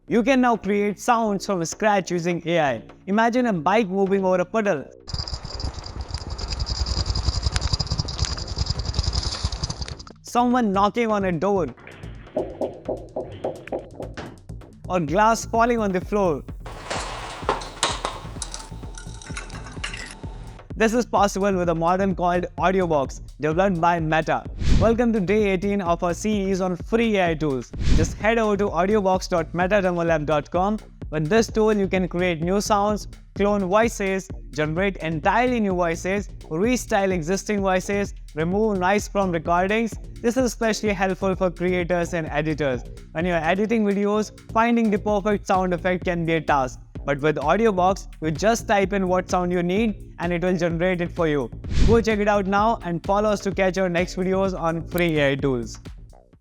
You can now create sounds from scratch using AI. Imagine a bike moving over a puddle, someone knocking on a door, or glass falling on the floor. This is possible with a model called AudioBox, developed by Meta. Welcome to day 18 of our series on free AI tools. Just head over to audiobox.metaDemoLab.com. With this tool, you can create new sounds, clone voices, generate entirely new voices, restyle existing voices, remove noise from recordings. This is especially helpful for creators and editors. When you're editing videos, finding the perfect sound effect can be a task. But with AudioBox, you just type in what sound you need and it will generate it for you. Go check it out now and follow us to catch our next videos on free AI tools.